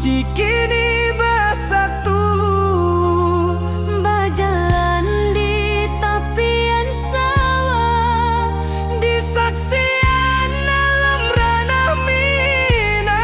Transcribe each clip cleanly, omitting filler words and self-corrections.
suci kini bersatu. Berjalan di tepian sawah, Di saksian dalam ranah Minang.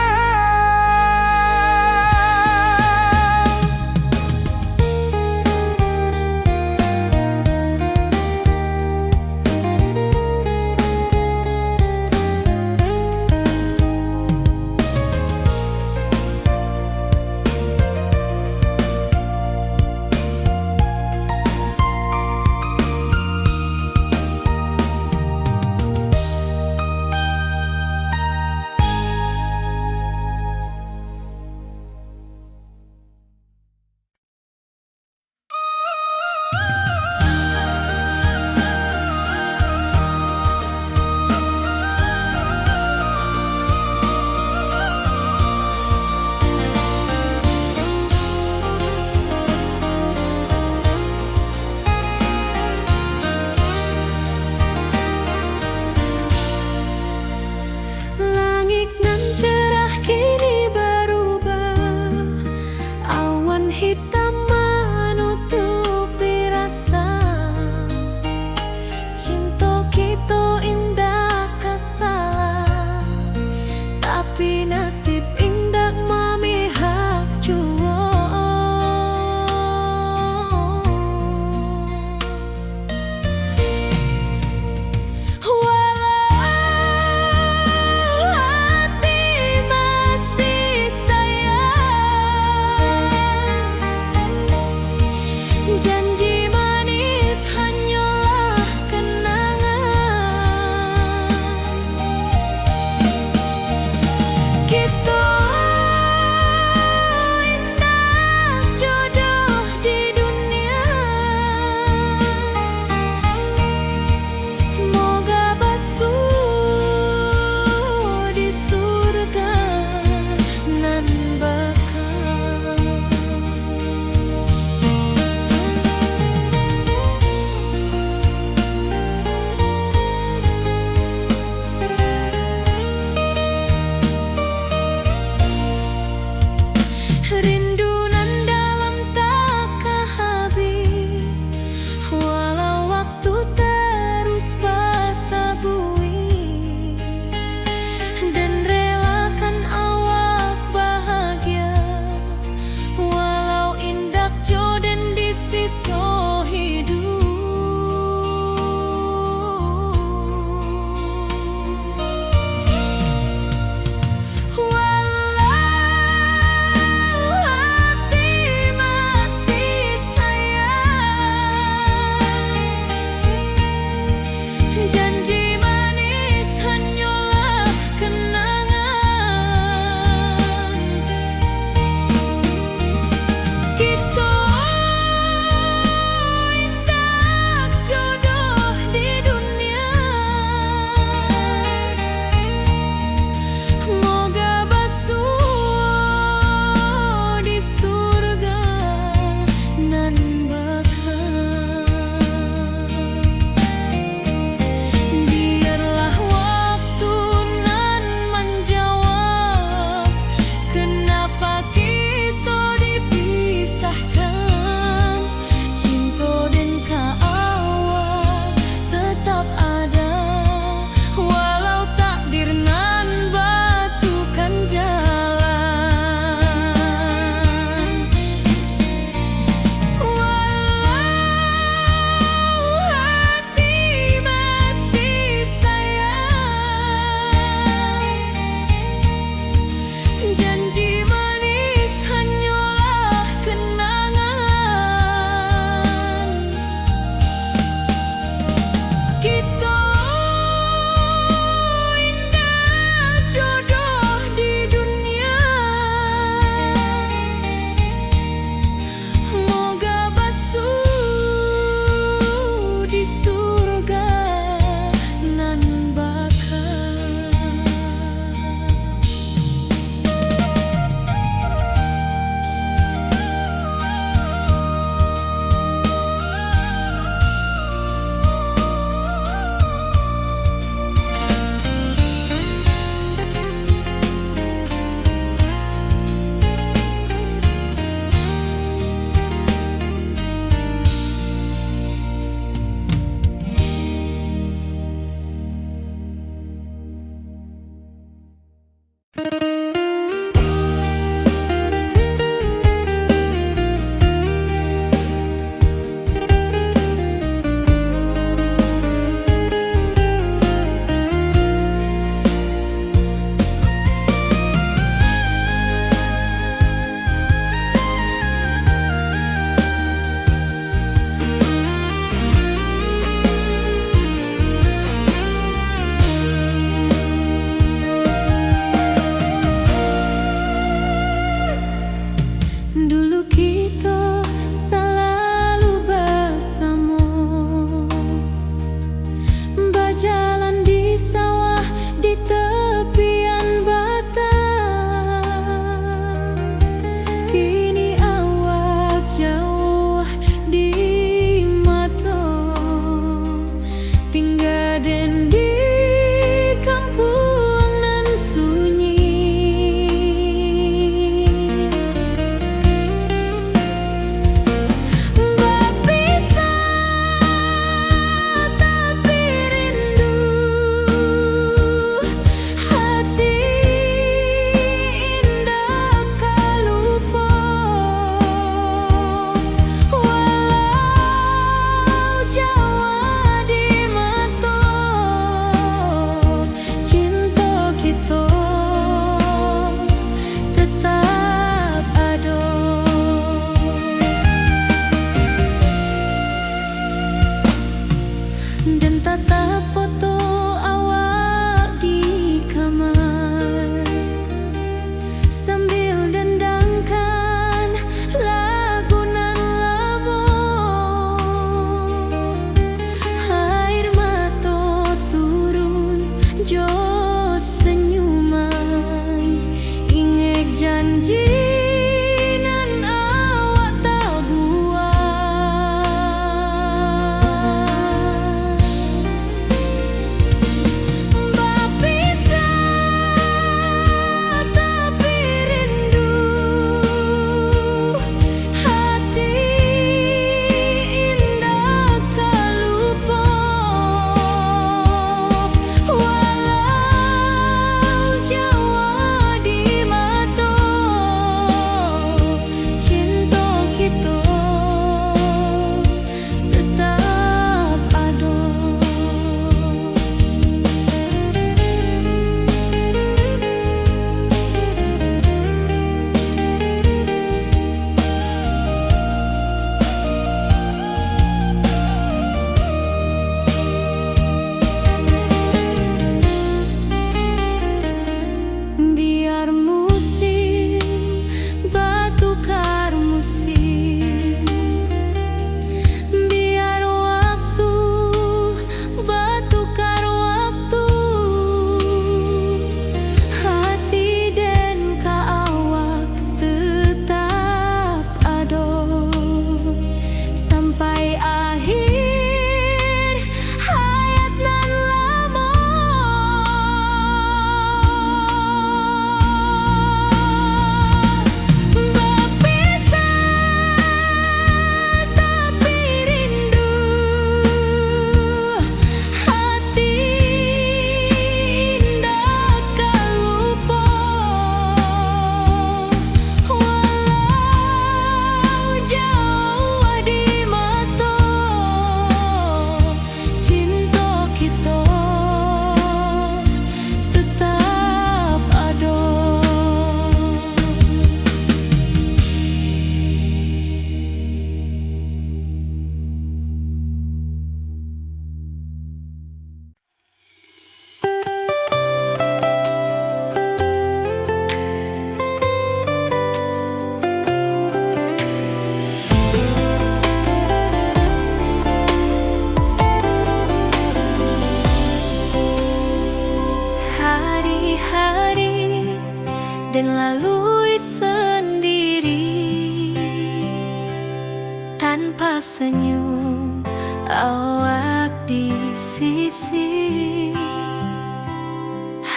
senyum awak di sisi.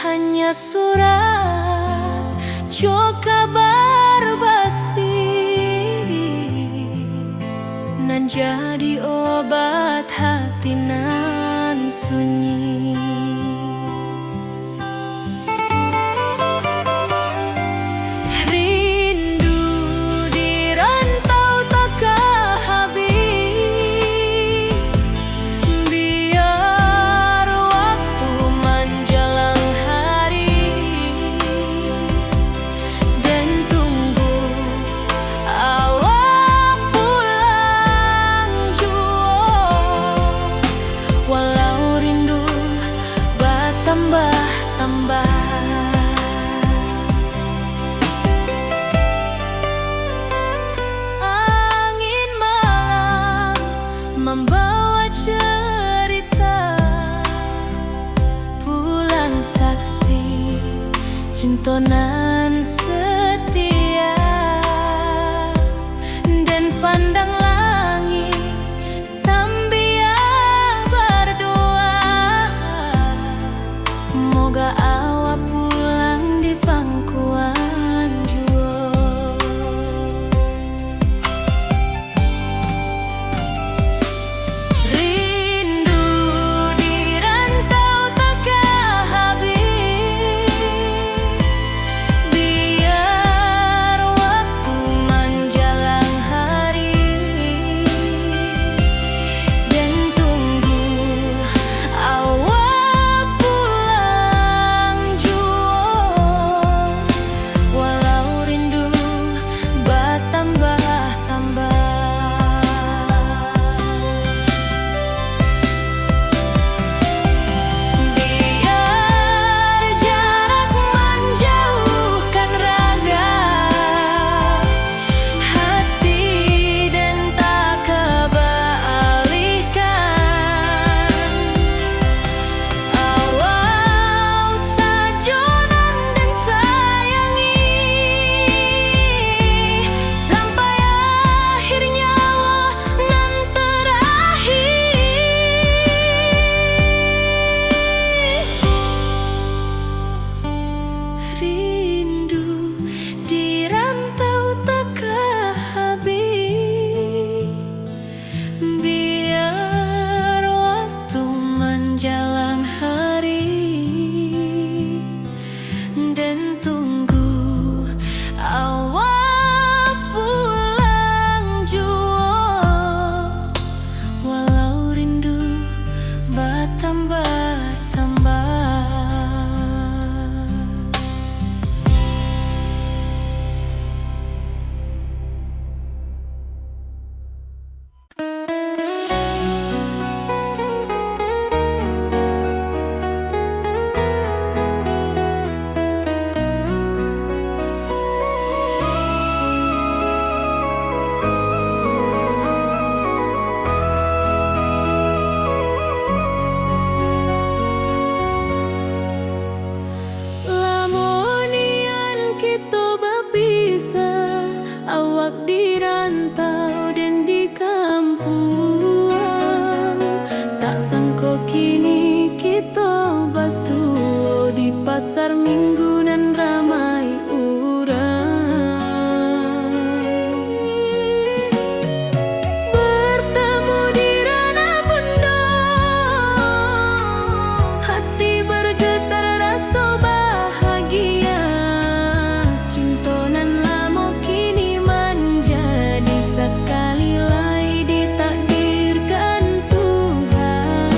Hanya surat jo kabar basi nan jadi obat hati nan sunyi. Rindu di rantau takkan habis, biar waktu menjelang hari dan tunggu awak pulang jua. Walau rindu bertambah-tambah, angin malam membawa cerita, bulan saksi cintonan setia, dan pandang langit sambil berdoa, moga awak pulang di pangkuan jua. Rindu di rantau takkan habis, biar waktu menjelang hari dan tunggu awak pulang jua. Walau rindu bertambah-tambah, biar jarak menjauhkan raga hati dan tak kebalihkan. Awal sajonan dan sayangi sampai akhir nyawa nan terakhir. Rindu di rantau takkan habis, biar waktu menjelang hari dan tunggu awak pulang jua. Walau rindu bertambah-tambah. Lamonian kita berpisah, awak di rantau dan di kampung. Tak sangka kini kita basuh di pasar minggu nan ramai urang. Bertemu di ranah bunda, hati bergetar rasa bahagia. Cintonan lama kini menjadi sekali lagi ditakdirkan Tuhan.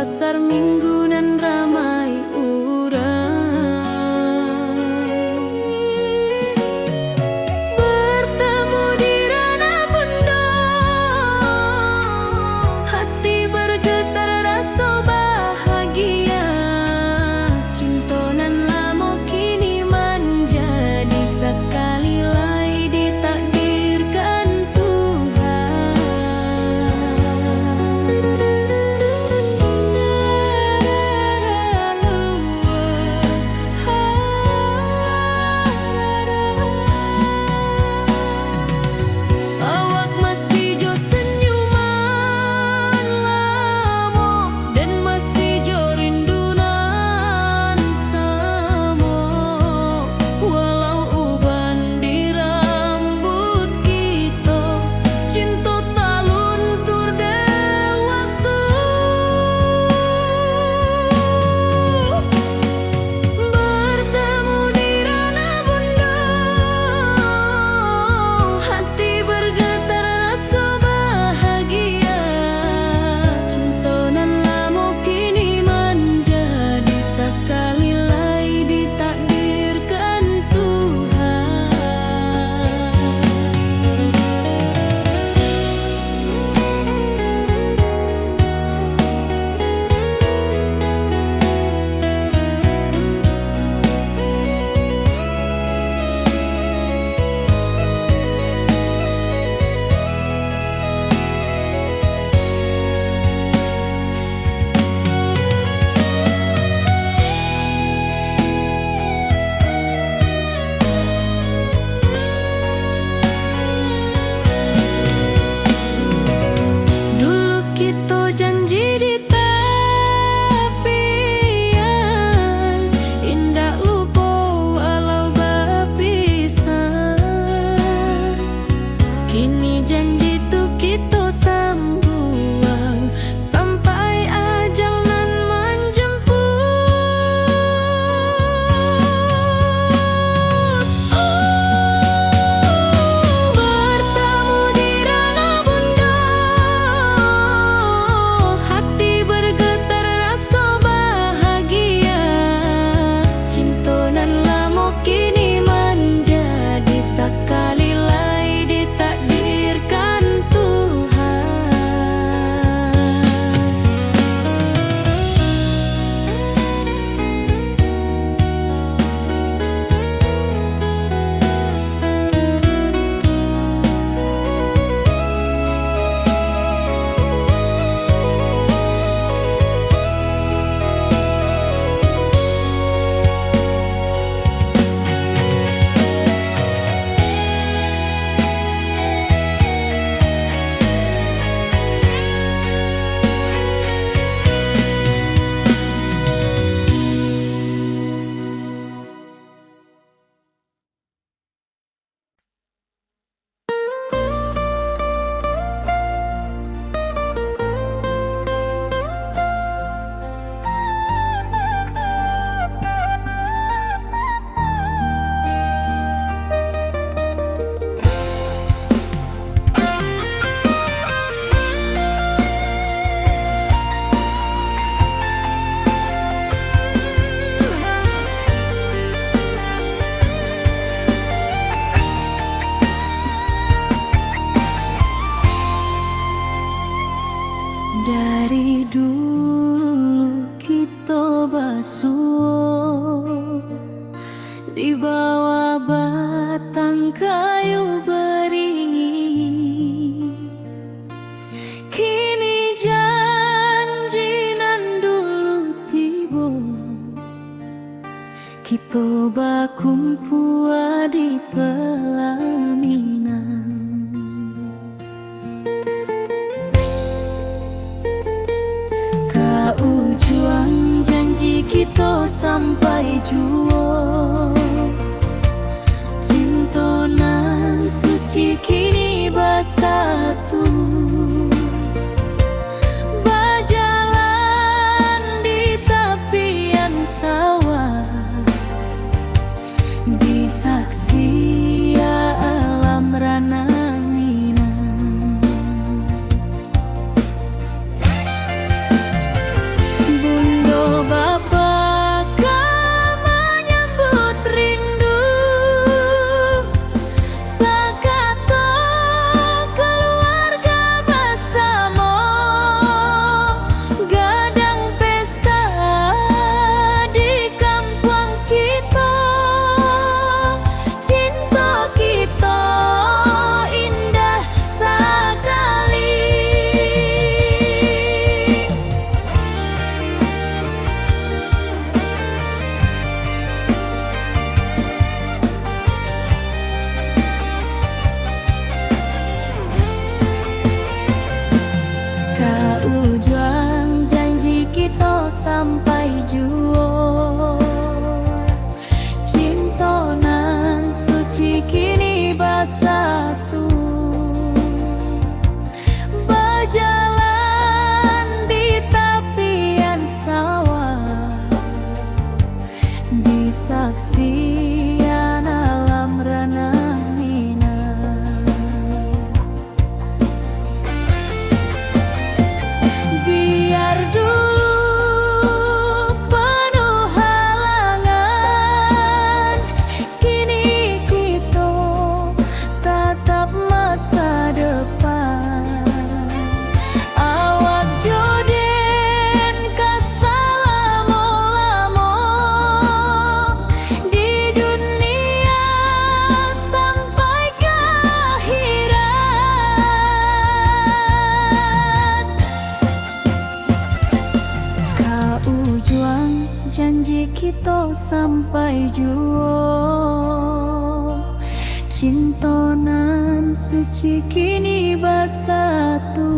pasar minggu nan ramai urang. Bertemu di ranah bunda, hati bergetar rasa bahagia. Cinta nan lama kini menjadi sekali lagi ditakdirkan Tuhan. Awak masih jo senyuman lamo dan masih jo rindunan samo. Walau uban di rambut kita, cinta tak luntur de waktu. Bertemu di ranah bunda, hati bergetar rasa bahagia. Cinta nan lama kini menjadi sekali lagi ditakdirkan Tuhan. Dulu kita janji di tepian, indah lupa walau berpisah. Kini janji tu kita sambung sampai ajal nan menjemput. Bertemu di ranah bunda, hati bergetar rasa bahagia. Cinta nan lama kini menjadi sekali lagi ditakdirkan Tuhan. Dari dulu kita basuh di bawah batang kayu beringin. Kini janji nan dulu tiba, kita bakumpul di pelaminan. Ujung janji kita sampai jua, cinta nan suci kini bersatu. Berjalan di tepian sawah, disaksi alam ranah Minang. sampai juo, cintonan suci kini bersatu.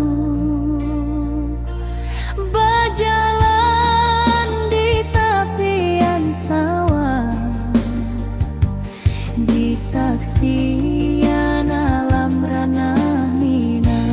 Berjalan di tepian sawah, di saksian alam ranah Minang.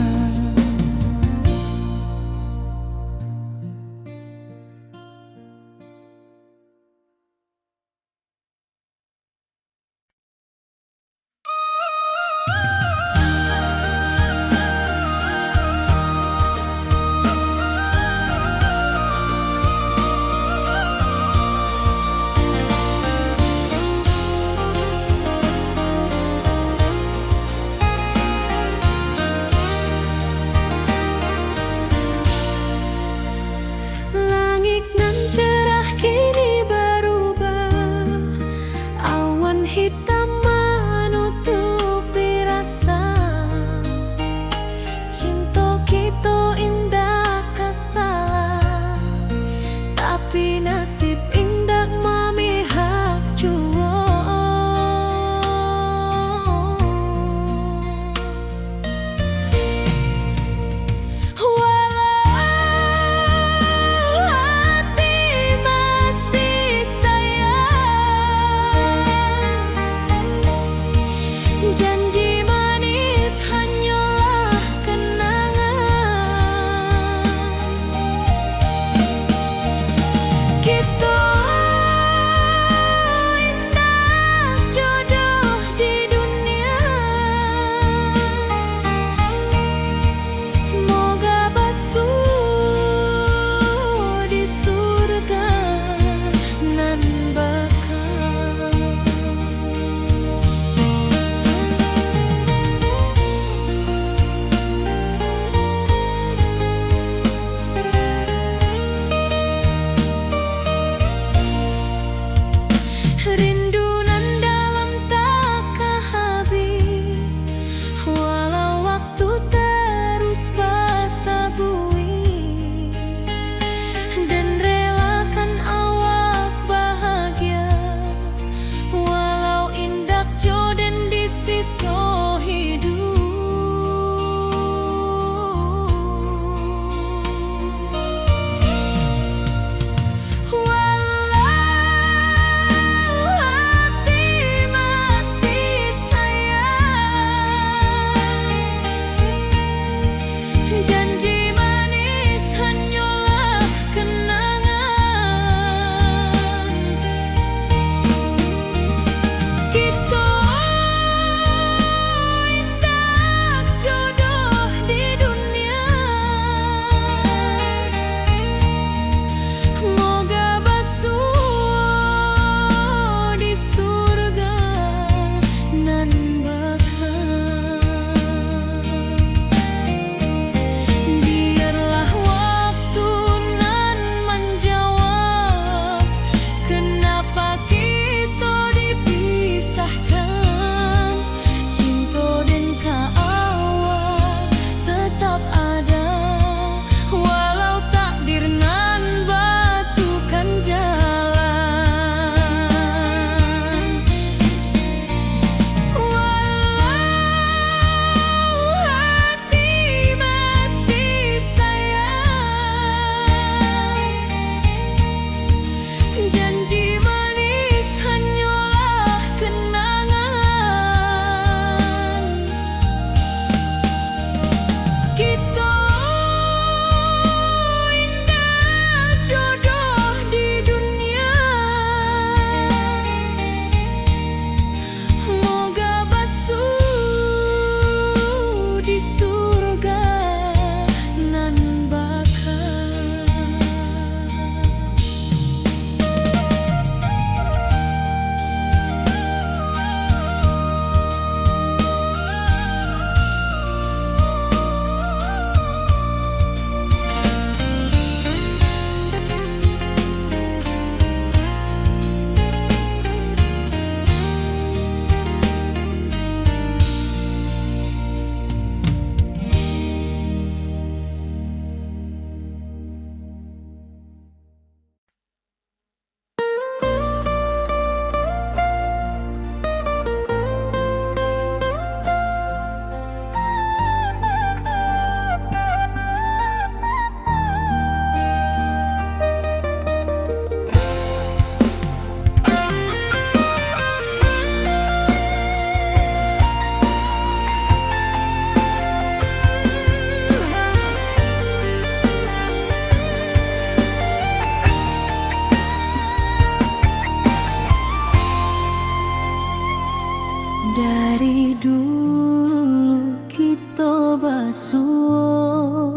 suo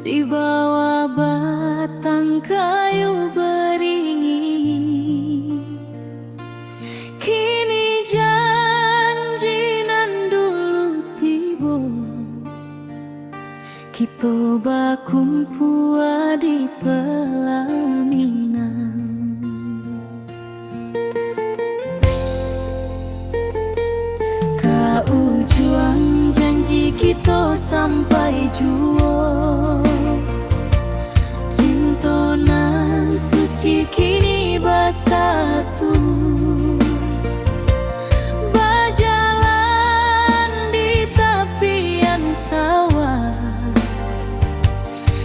di bawah batang kayu beringin. Kini janji nan dulu tiba, kita bakumpul di pelaminan. Juang janji kita sampai jua, cinta nan suci kini bersatu, berjalan di tepian sawah,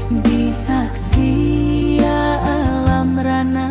di saksi alam rana.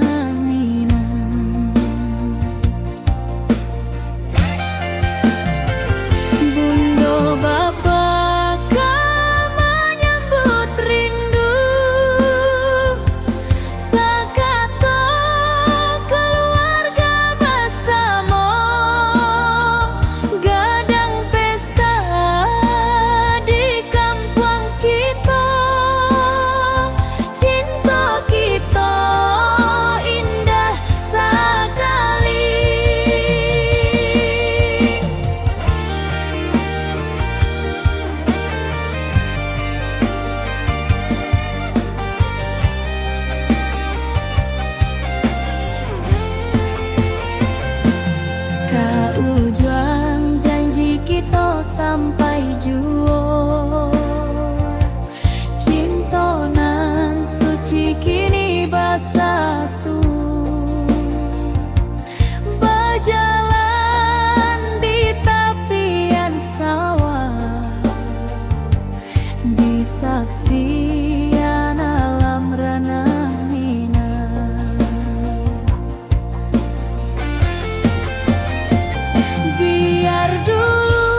Sampai jua, cinta nan suci kini bersatu, berjalan di tepian sawah, di saksian alam ranah Minang. Biar dulu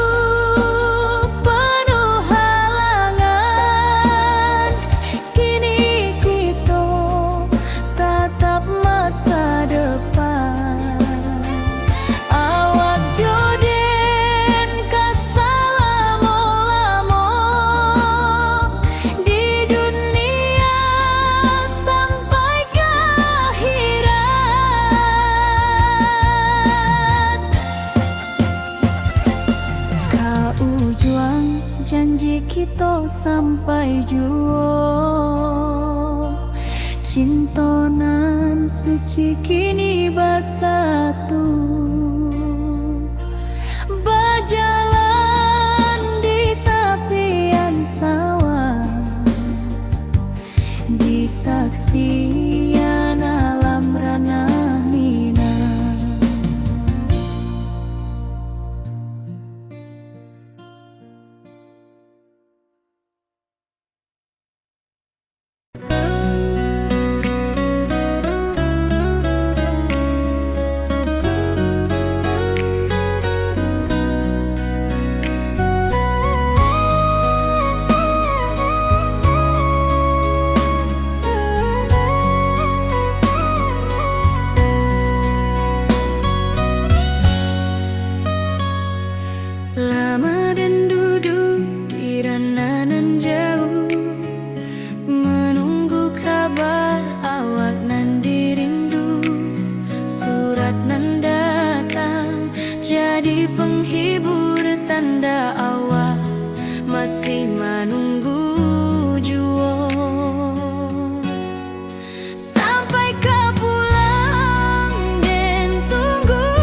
janji kita sampai jua, cinta nan suci kini bersatu, berjalan di tepian sawah, di saksian alam ranah Minang. Lama dan duduk di ranah nan jauh, menunggu kabar awak nan dirindu. Surat nan datang jadi penghibur, tanda awak masih menunggu jua. Sampai ke pulang dan tunggu,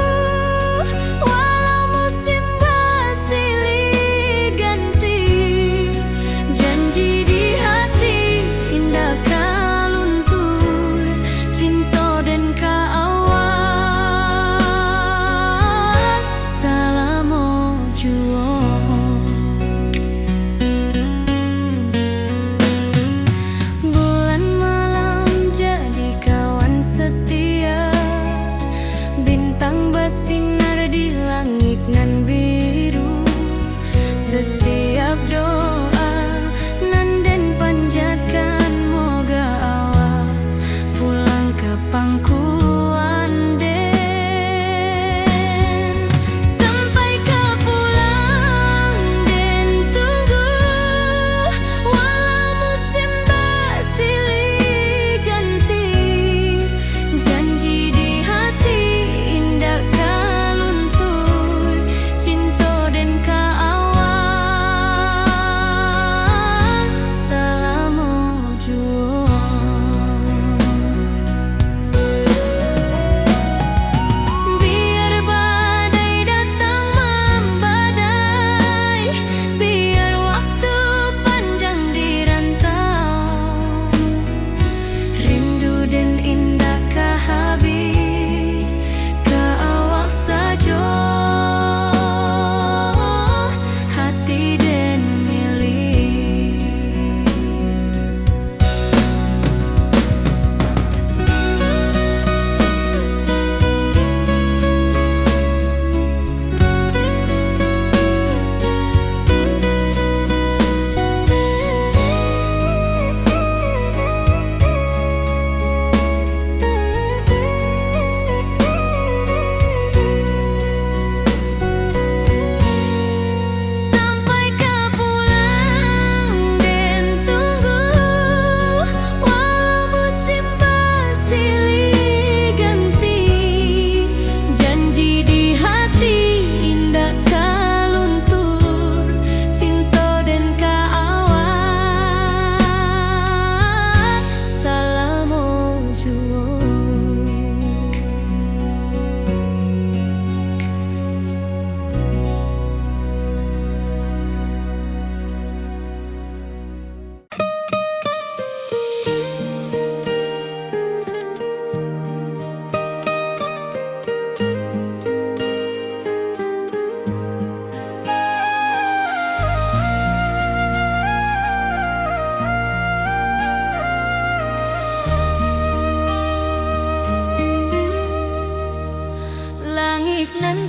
walau musim bersilih ganti. Janji di hati indah kaluntur, cinta dan kaawak salamo jua. Bulan malam jadi kawan setia, bintang bersinar di langit nan biru. Setiap doa nan den panjatkan, moga awak pulang ke pangkuan den. Sampai ke pulang den tunggu,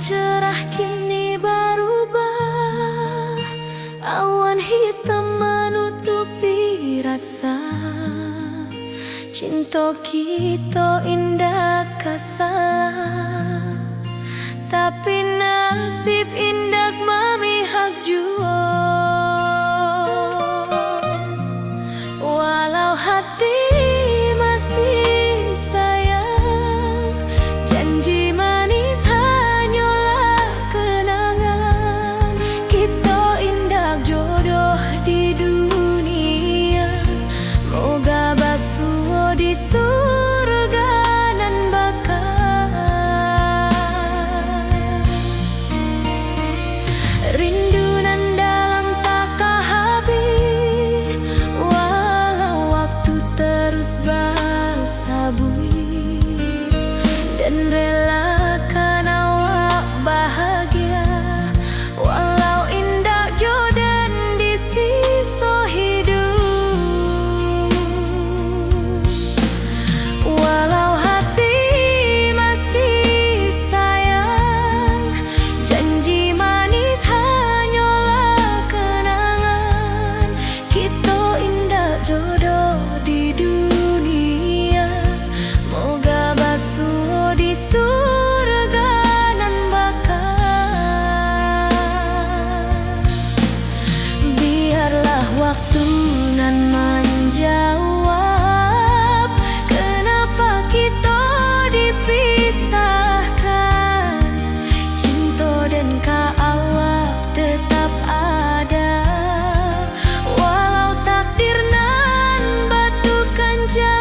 cerah kini berubah, awan hitam menutupi rasa. Cinta kita indah kasar, tapi nasib indah memihak jua. Walau hati masih sayang, janji manis hanyalah kenangan. Kita indah jodoh di dunia, moga basuh di surga nan bakal. Rindu nan dalam tak habis, walau waktu terus bersabui, dan relakan awak bahagia, walau indah jodan di sisa hidup. Walau hati masih sayang, janji manis hanyalah kenangan. Kita indah jodoh di dunia, moga basuh di surga nan bakal. Biarlah waktu nan menjawab, kenapa kita dipisahkan. Cinta dan awak tetap ada, walau takdir nan batukan jalan.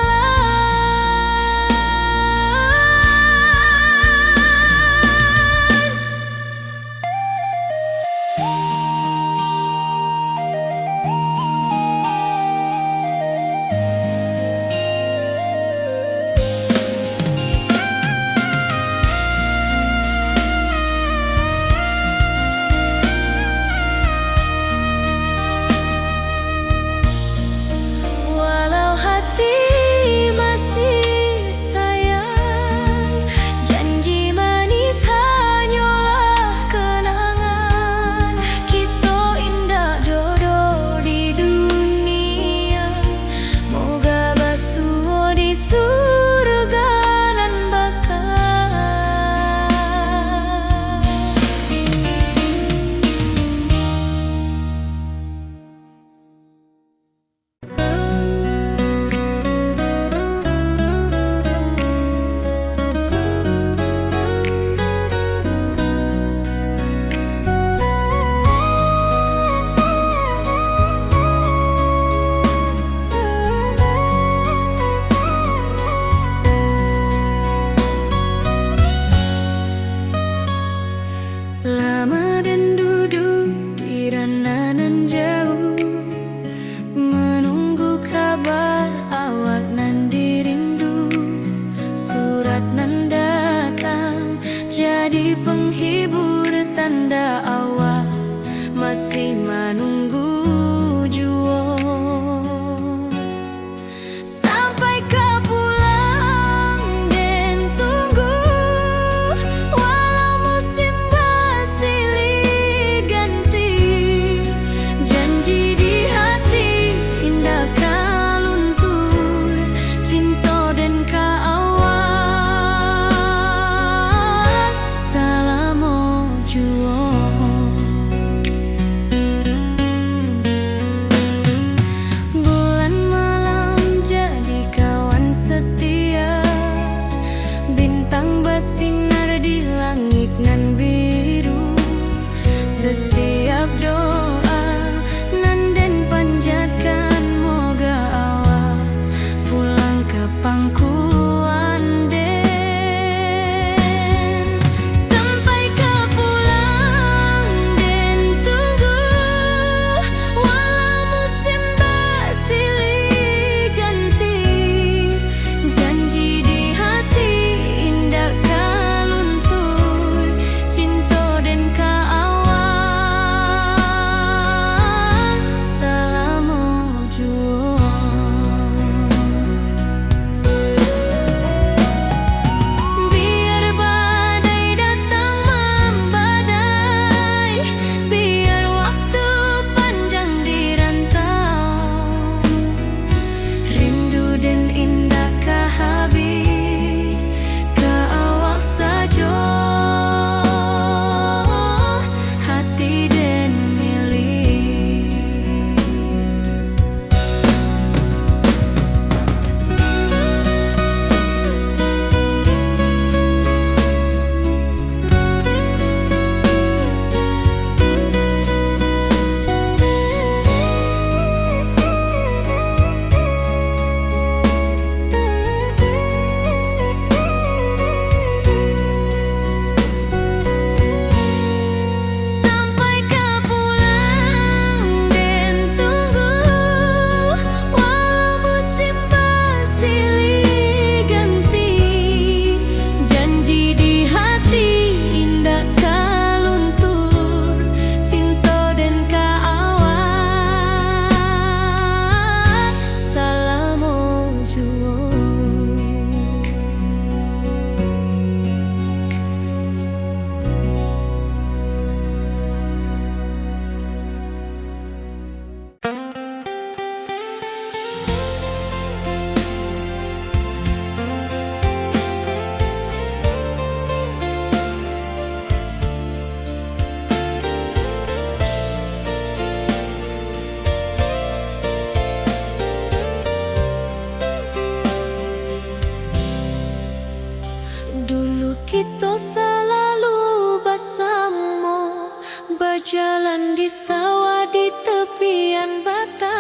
kian bata.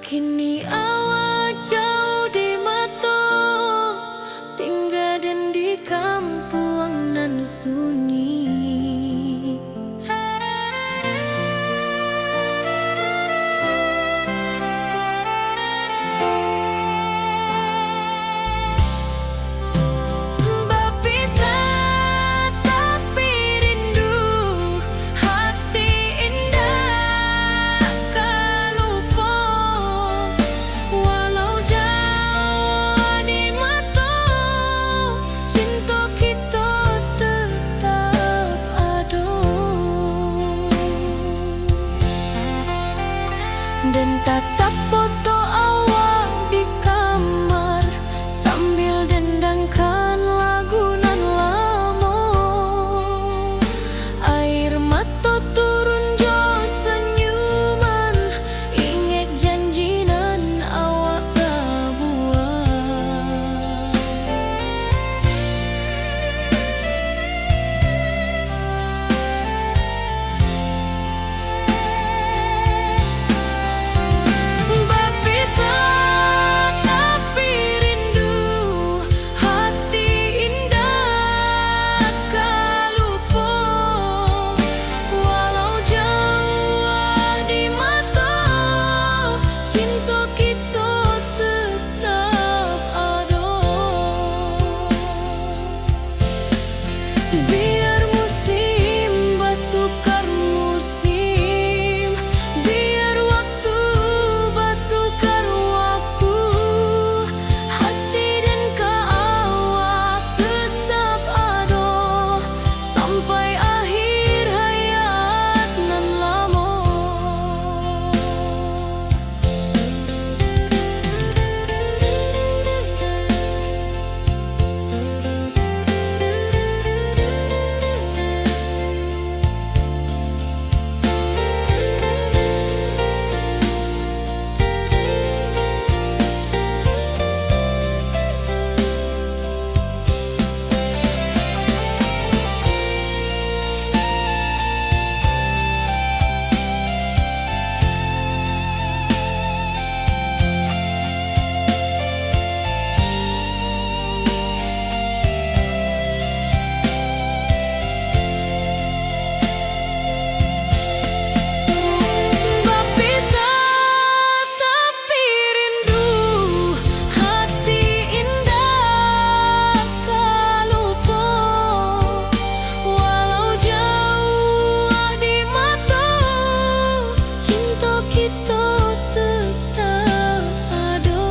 Kini awak jauh di mata, tinggal dan di kampung nan sunyi. Berpisah tapi rindu, hati indah kan lupa. Walau jauh di mata, cinta kita tetap ada. Dan tatap foto awak di kamar sambil dendangkan lagu nan lama. Air mata turun jo senyuman, ingat janji nan awak buat. Berpisah tapi rindu, hati indah kan lupa. Walau jauh di mata, cinta kita tetap ada. Biar musim bertukar musim, biar waktu bertukar waktu, hati dan awak tetap ada sampai akhir hayat nan lama. Berpisah tapi rindu, hati indah kan lupa. Walau jauh di mata, cinta kita tetap ada.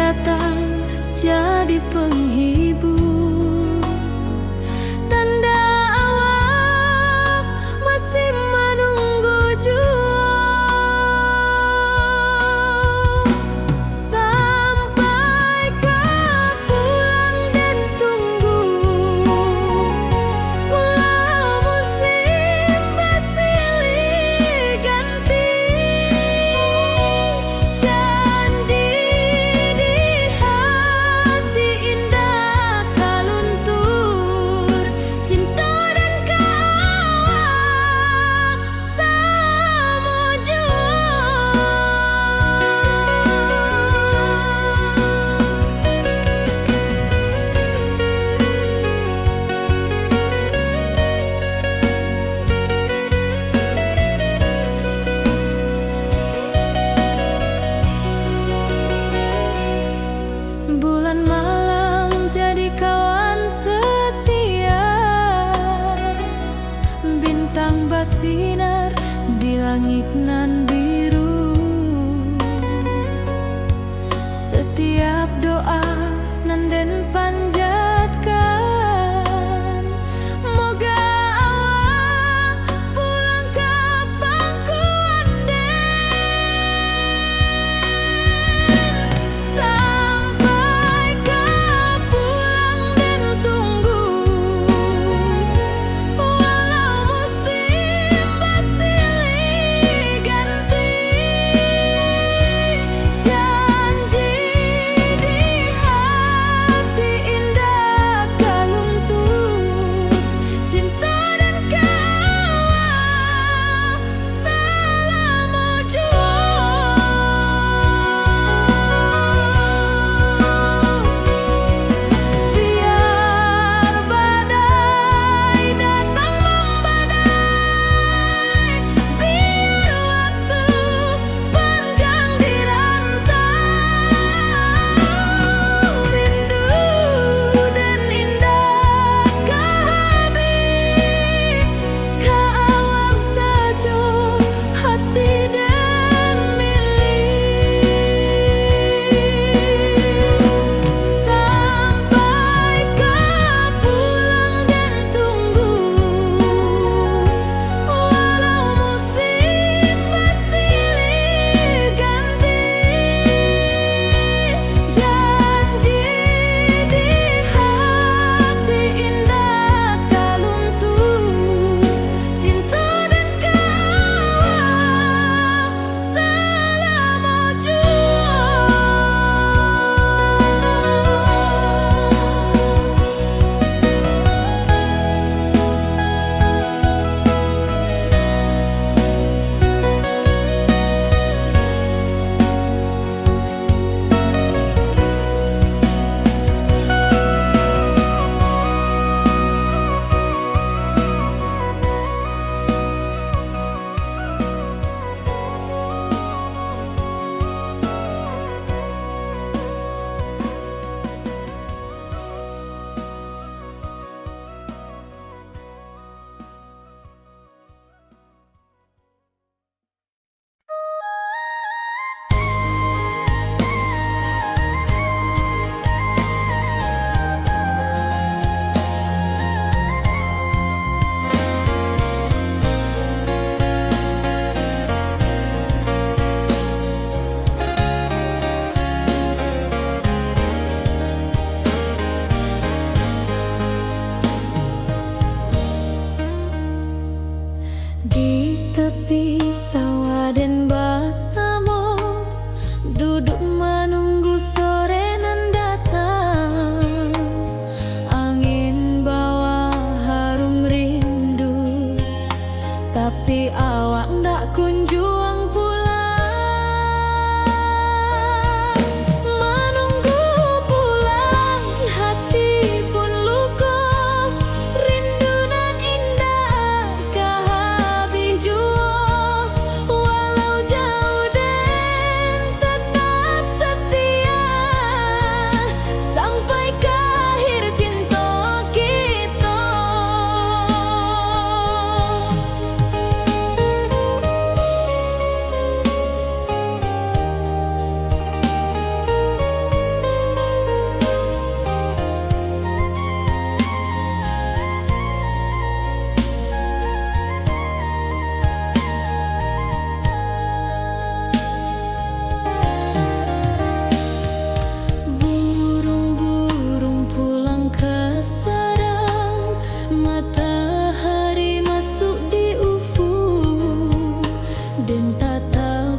datang jadi penghibur, tanda awak masih menunggu jua. Sampai kau pulang dan tunggu, walau musim bersilih ganti, janji di hati indah kaluntur, cinta dan kawak sama jua. Bulan malam jadi kawan setia, bintang bersinar di langit nan biru. Setiap doa nan den panjatkan, moga awak pulang ke pangkuan den. Sampai kau pulang dan tunggu, walau musim bersilih ganti,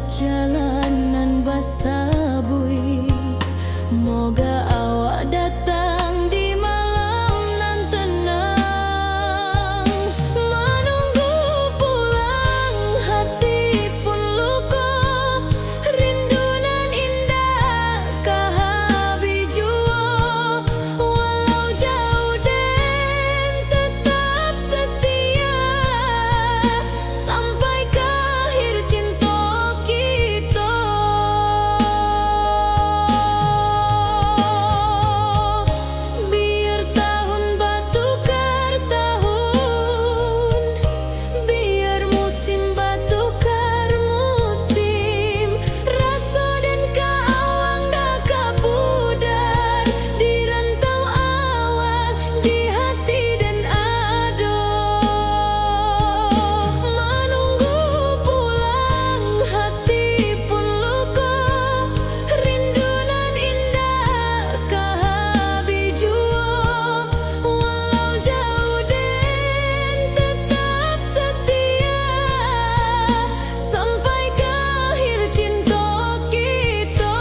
jalanan basah bui. Moga awak datang di malam nan tenang. Menunggu pulang hati pun luka. Rindu nan indah kahabi jua. Walau jauh den tetap setia. Sampai ke akhir cinta kita. Biar tahun batukar tahun, biar musim batukar musim. Rasa dan kaawang dah kapudar di rantau awak, di hati dan ado. Menunggu pulang hati pun luka. Rindu nan indah kahabi jua. Walau jauh den tetap setia. Sampai ke akhir cinta kita.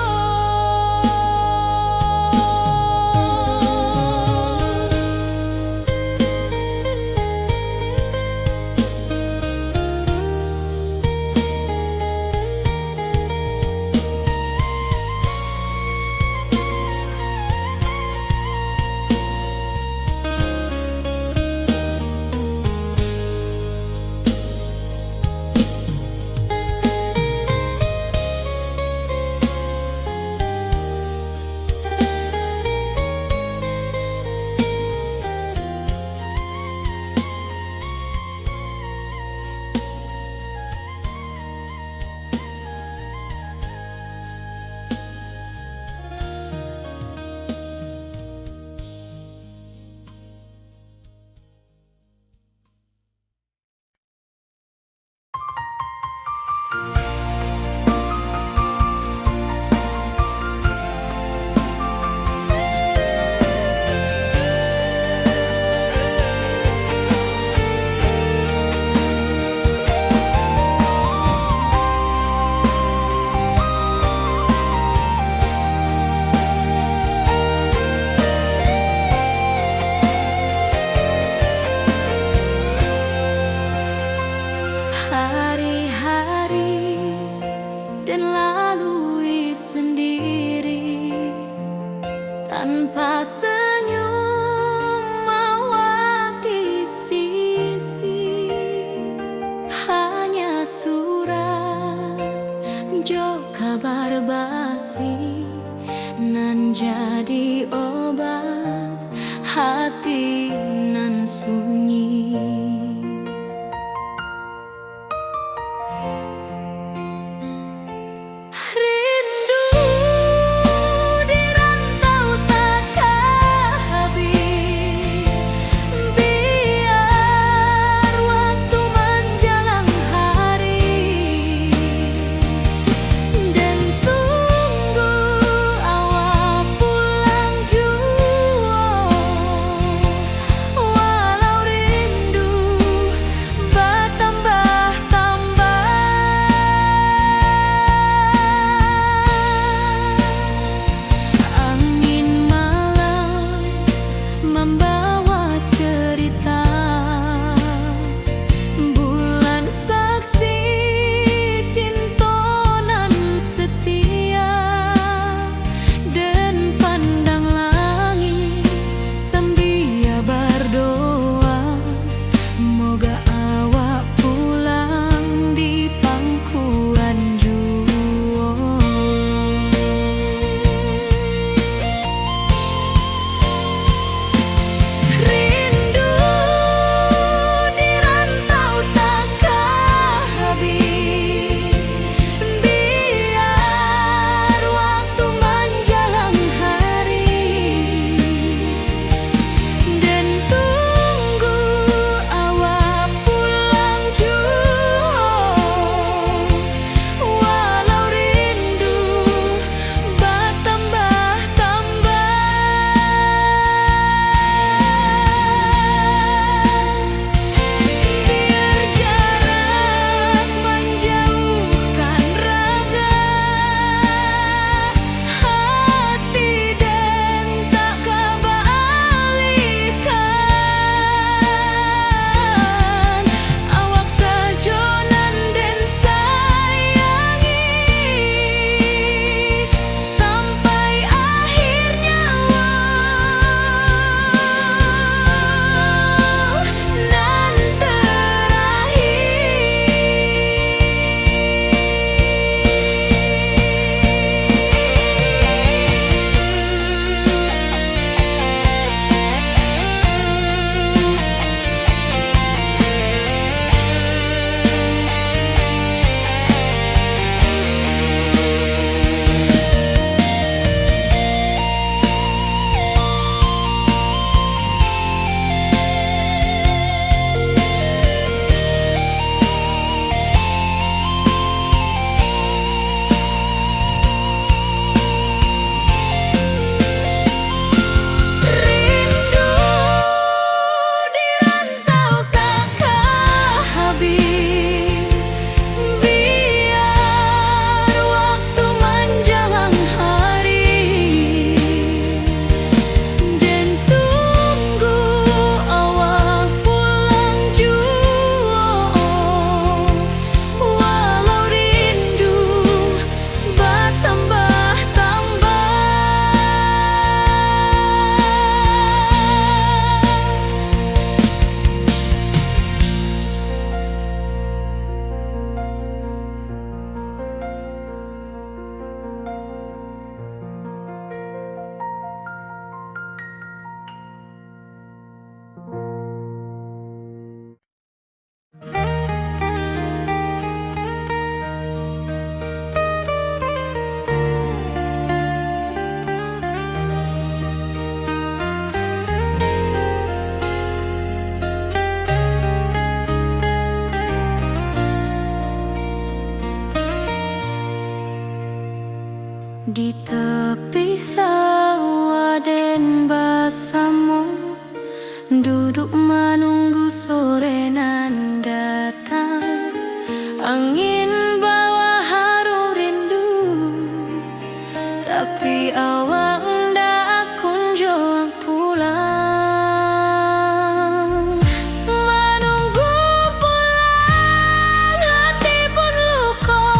Hari-hari dan lalui sendiri tanpa senyum awak di sisi. Hanya surat jo kabar basi nan jadi obat hati nan sunyi. Rindu di rantau tak habis. Biar waktu menjelang hari dan tunggu awak pulang jua. Di tepi sawah den basamu, duduk menunggu sore nan datang. Angin bawa harum rindu, tapi awak ndak kunjung pulang. Menunggu pulang, hati pun luka,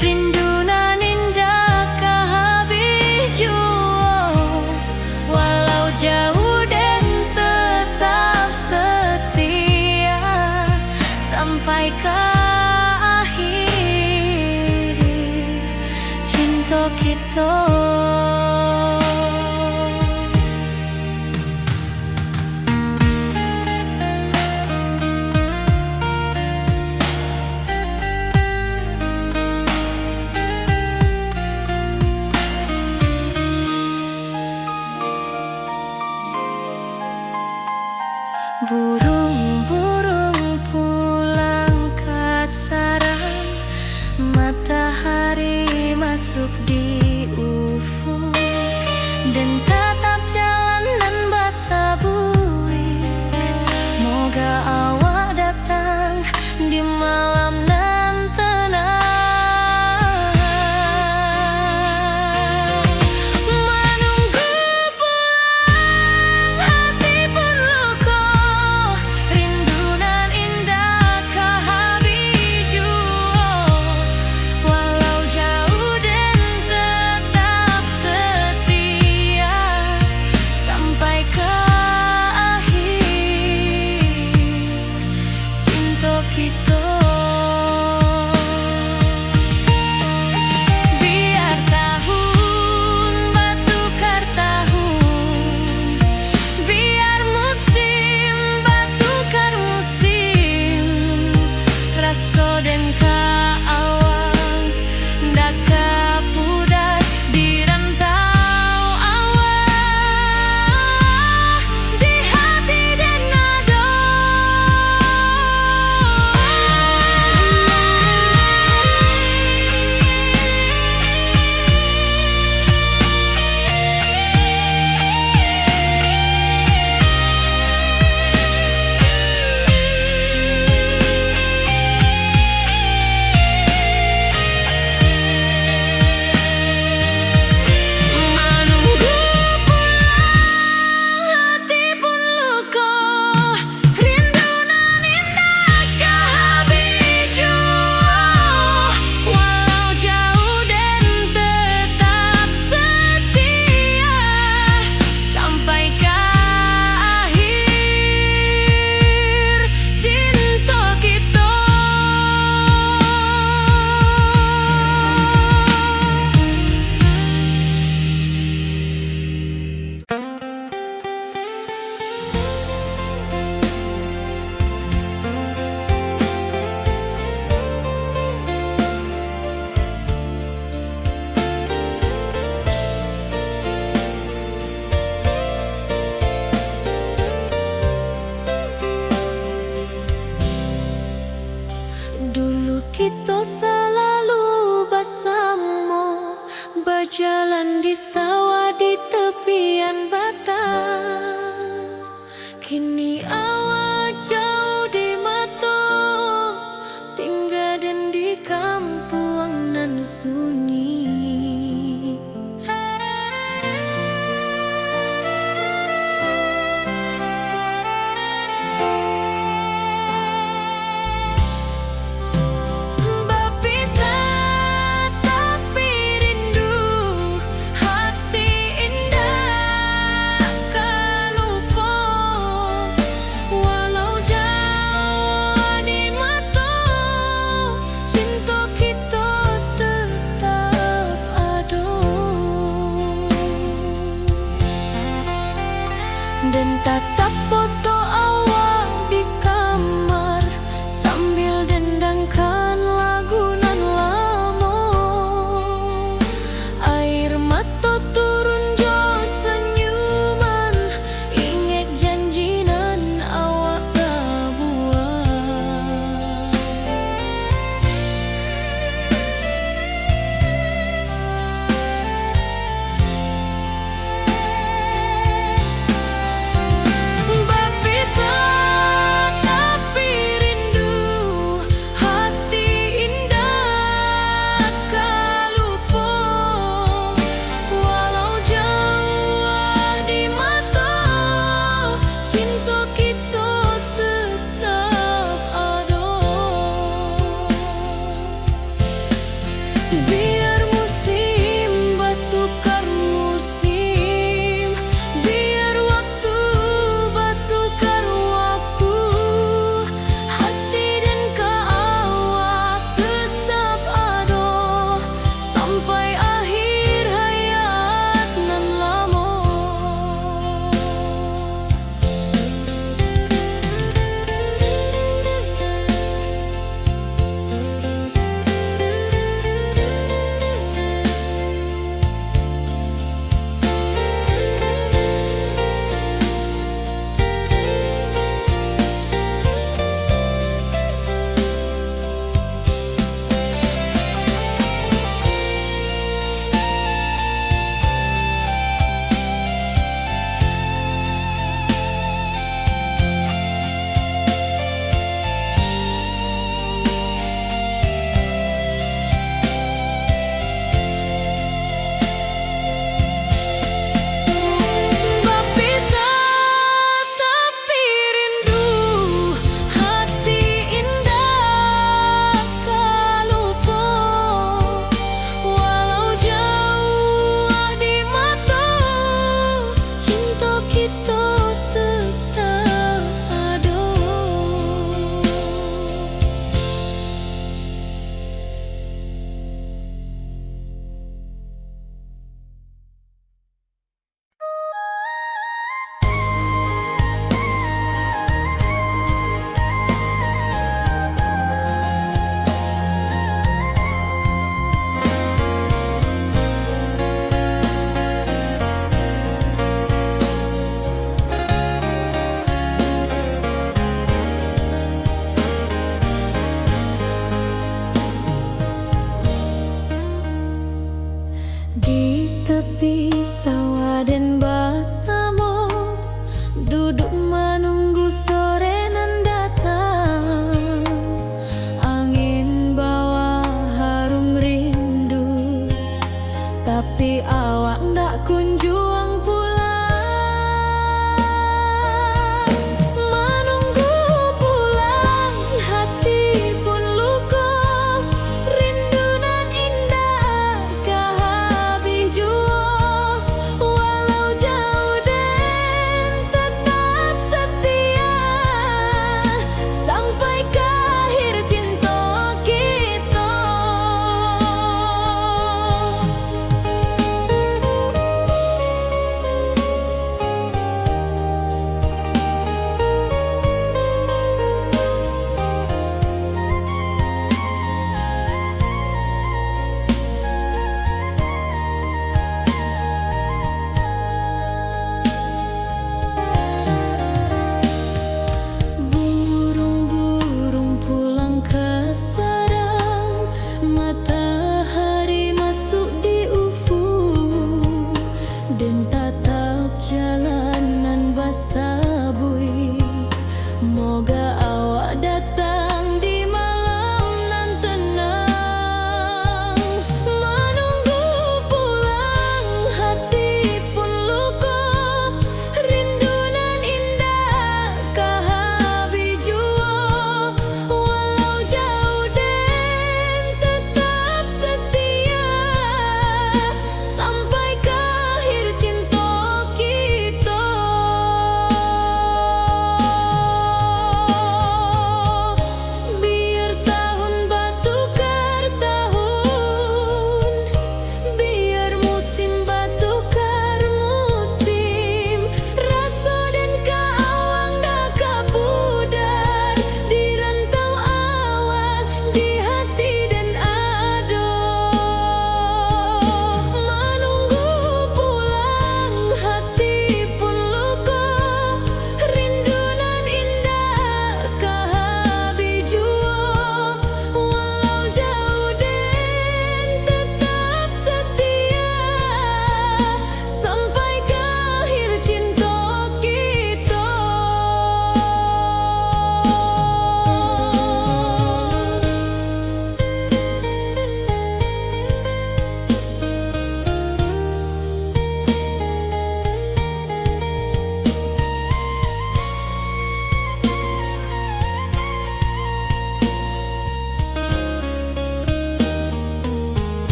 rindu nan indah kehabis jua. Walau jauh dan tetap setia sampai ke akhir cinta kita. Burung-burung pulang ke sarang, matahari masuk di ufuk, dan tatap jalanan basah buik. Moga awak datang di malam nan tenang. Menunggu pulang, hati pun luka, rindu nan indah kehabis jua. Walau jauh dan tetap setia Biar musim bertukar musim, biar waktu bertukar waktu, hati dan kawak tetap ada sampai akhir hayat nan lama. Berpisah tapi rindu, hati indah tak lupa. Walau jauh di mata, cinta kita tetap ada. Di tepi sawah dan bersama, duduk menunggu sore nan datang. Angin bawa harum rindu, tapi awak ndak kunjung pulang. Menunggu pulang, hati pun luka. Rindu nan indah kah habis jua. Walau jauh dan tetap setia sampai ke akhir cinta kita.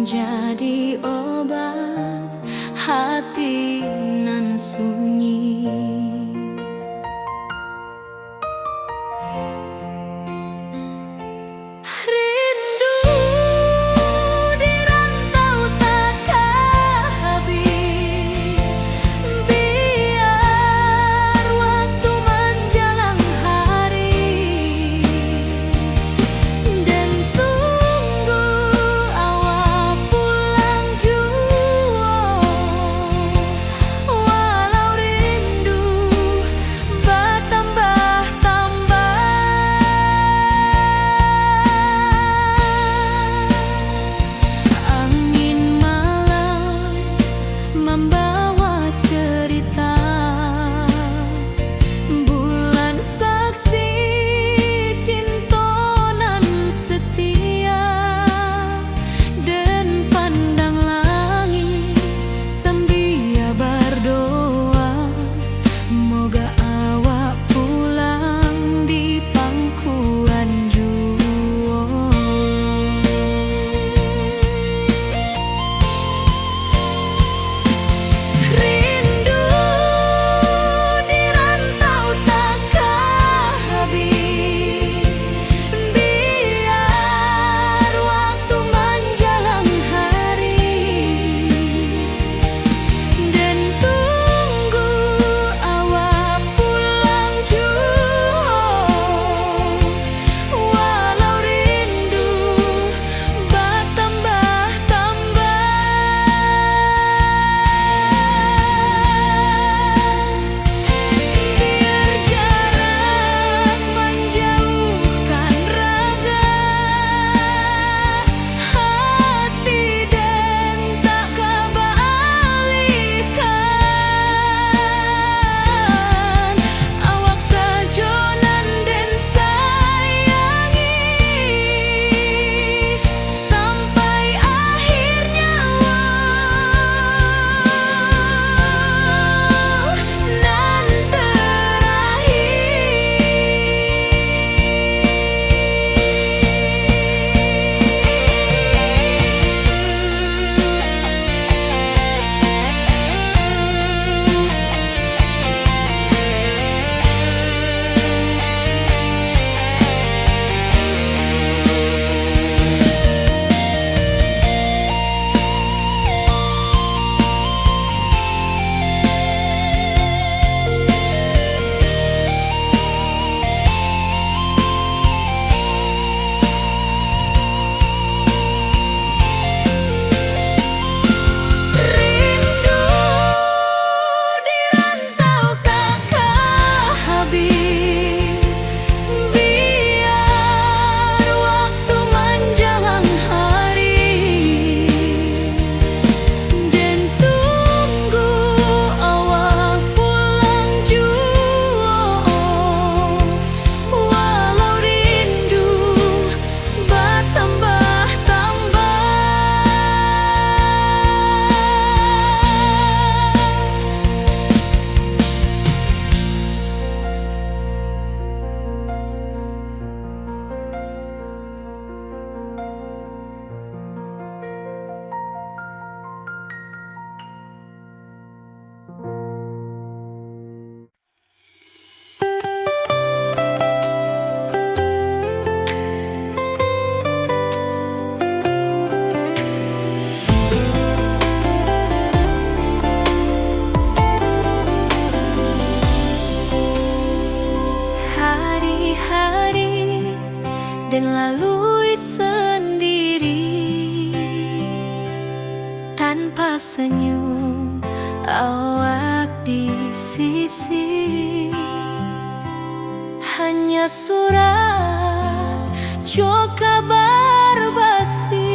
menjadi obat hati nan sunyi. Rindu di rantau takkan habis, biar waktu menjelang hari, dan tunggu awal pulang jua. Walau rindu bertambah-tambah, angin malam membawa cerita, bulan saksi cinta nan setia, dan pandang langit sambil berdoa, moga awak pulang di pangkuan jua. Rindu di rantau takkan habis, biar waktu menjelang hari, dan tunggu awak pulang jua. Walau rindu bertambah-tambah, biar jarak menjauhkan raga hati, dan tak kebalikan. Awak sajonan dan sayangi sampai akhir nyawa nan rindu di rantau takkan habis, biar waktu menjelang hari, dan tunggu awak pulang jua. Walau rindu bertambah-tambah, hari-hari dan lalui sendiri, tanpa senyum awak di sisi. Hanya surat jo kabar basi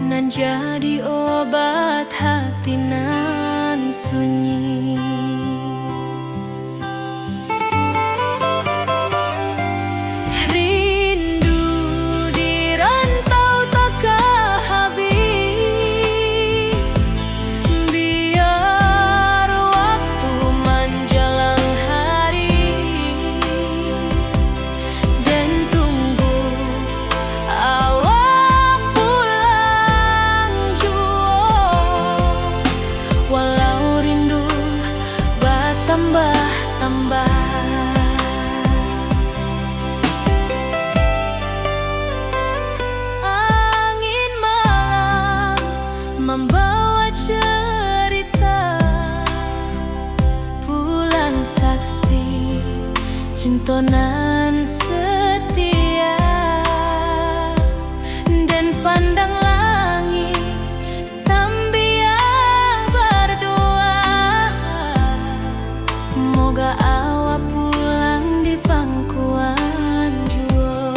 nan jadi obat hati nan sunyi. Rindu di rantau takkan habis, biar waktu menjelang hari, dan tunggu awal cintonan setia dan pandang langit sambil berdoa, moga awak pulang di pangkuan jua.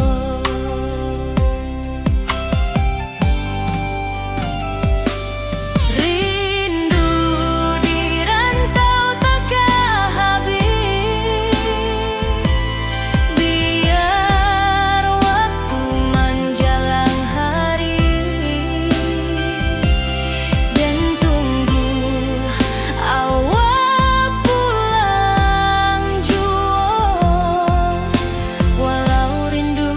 Rindu di rantau takkan habis, biar waktu menjelang hari dan tunggu awak pulang jua. Walau rindu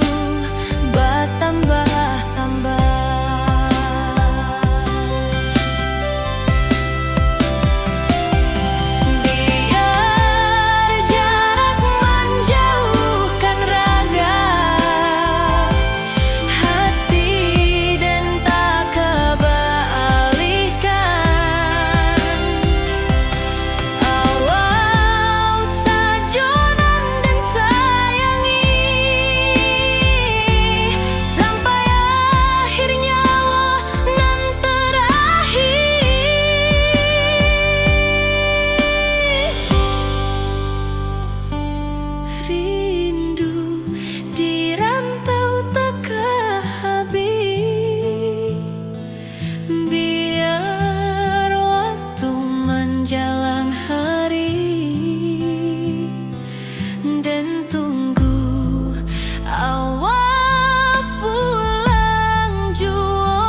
bertambah-tambah, biar jarak menjauhkan raga hati dan tak kebalikan. Awal sajonan dan sayangi sampai akhir nyawa nan terakhir. Rindu di rantau takkan habis, biar waktu menjelang hari dan tunggu awak pulang jua.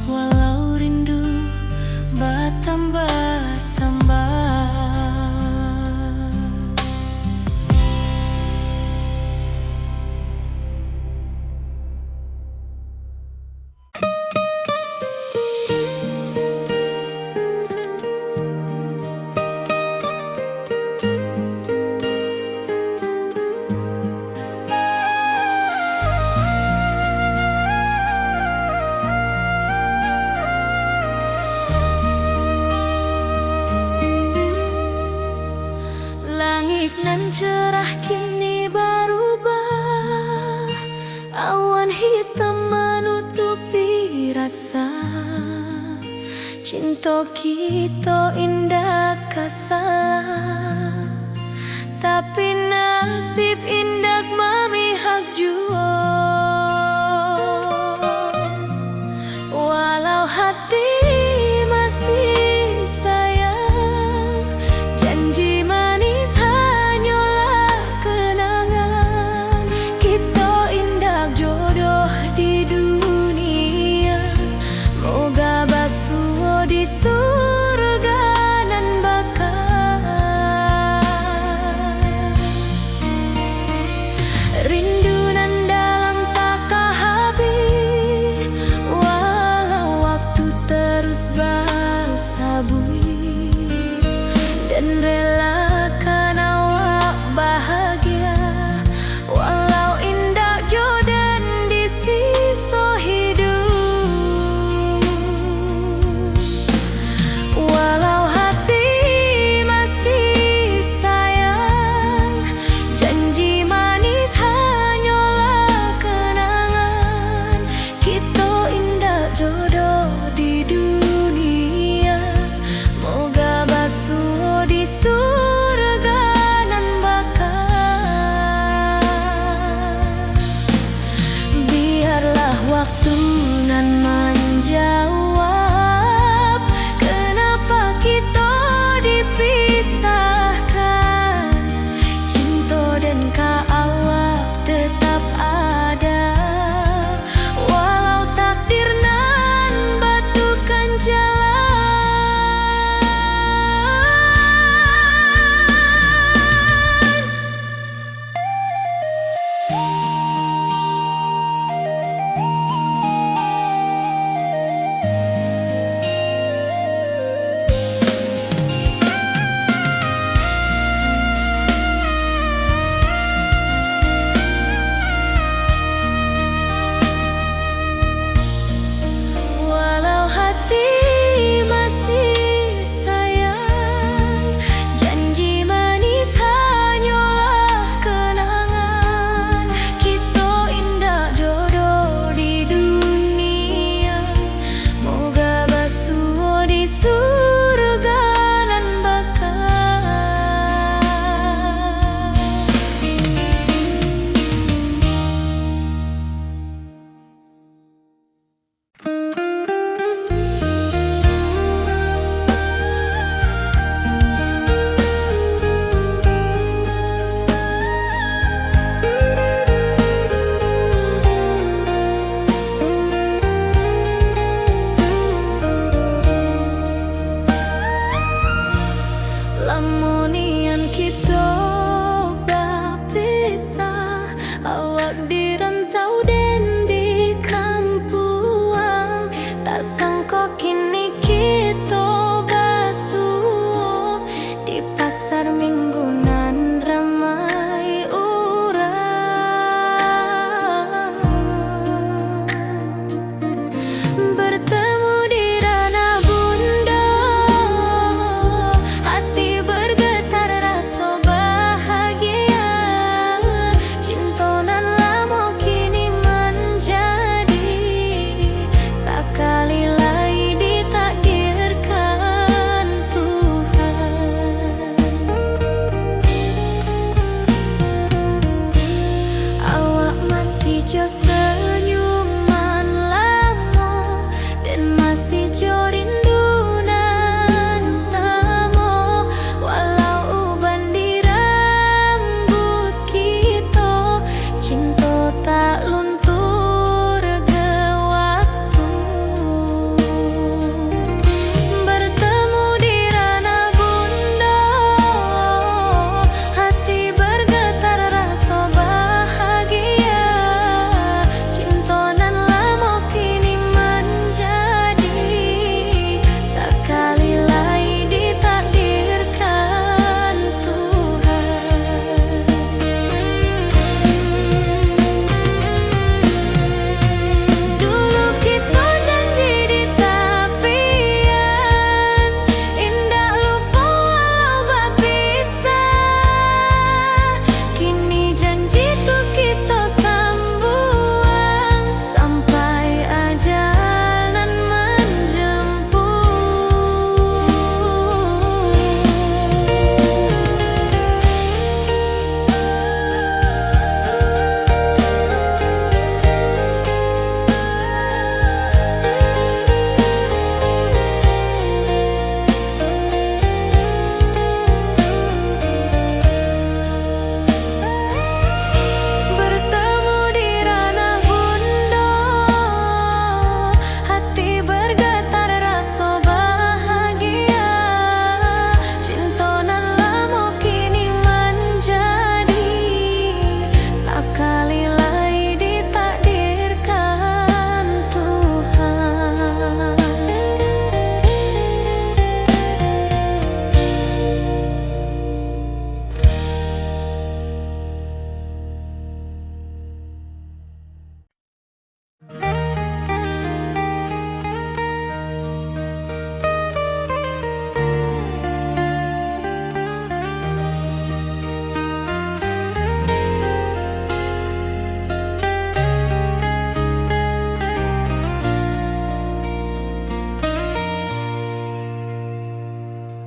Walau rindu bertambah-tambah. Langit nan cerah kini berubah, awan hitam menutupi rasa. Cinta kita indah kasalah, tapi nasib indah memihak jua. Walau hati masih sayang, janji manis hanyalah kenangan. Kita indah jodoh di dunia, moga basuh di surga nan bakal.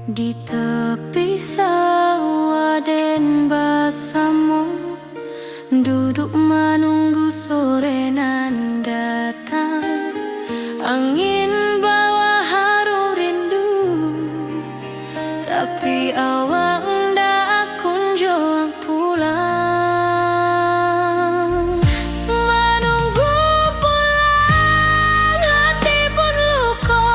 Di tepi sawah den basamu, duduk menunggu sore nan datang. Angin bawa harum rindu, tapi awak ndak kunjung pulang. Menunggu pulang, hati pun luka,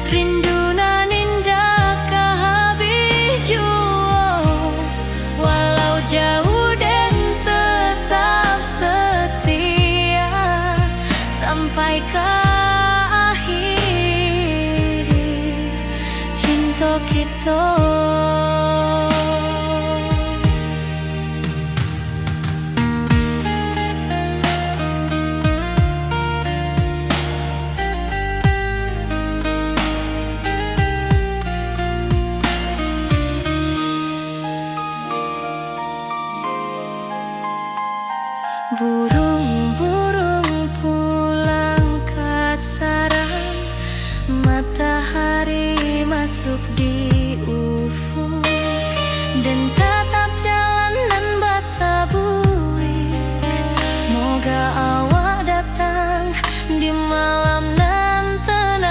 rindu nan indah kehabis jua. Walau jauh dan tetap setia sampai ke akhir cinta kita. Burung-burung pulang ke sarang, matahari masuk di ufuk, dan tatap jalanan basah buik. Moga awak datang di malam nan tenang.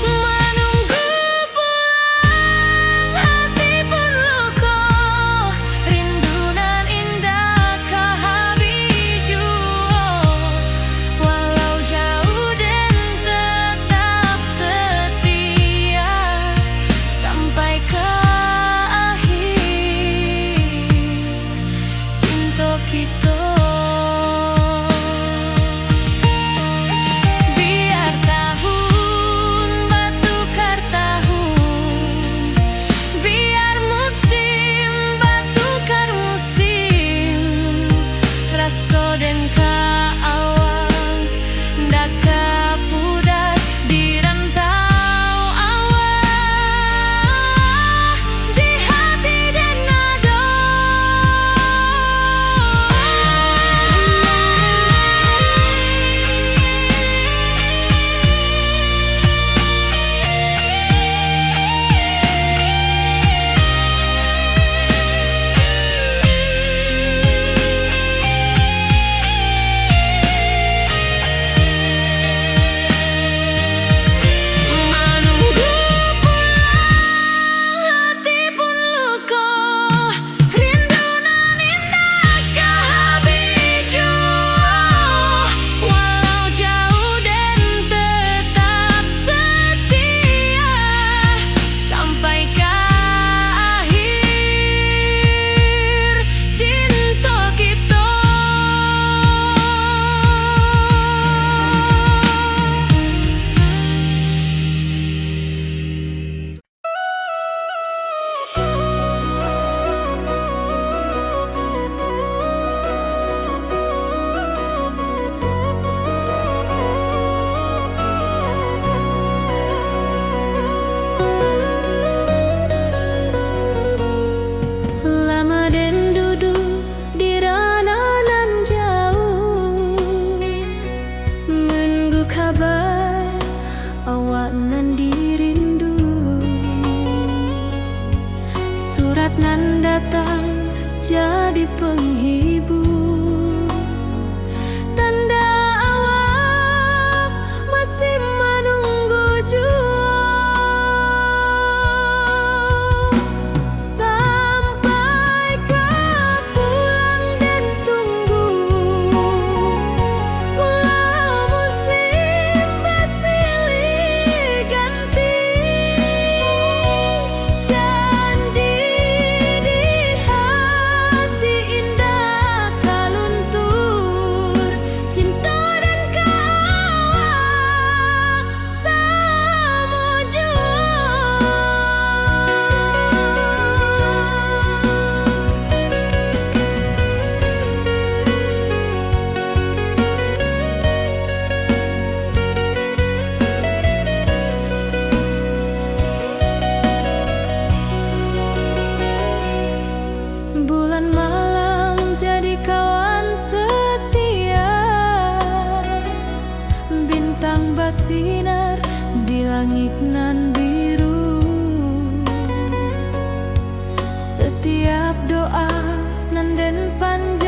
Menunggu pulang, hati pun luka, rindu nan indah kehabis jua. Walau jauh dan tetap setia sampai ke akhir cinta kita. Biar tahun bertukar tahun, biar musim bertukar musim, rasa dan keawang ndak kepudar di rantau awak, di hati dan nada. Menunggu pulang, hati pun luka, rindu nan indah kehabis jua. Walau jauh dan tetap setia sampai ke akhir cinta kita. Lama den duduk di rananan jauh, menunggu kabar awak nan dirindu. Surat nan datang jadi penghibur, tanda awak masih menunggu jua. Sampai ke pulang dan tunggu, walau musim bersilih ganti, janji di hati indah langit nan biru. Setiap doa nan den panjang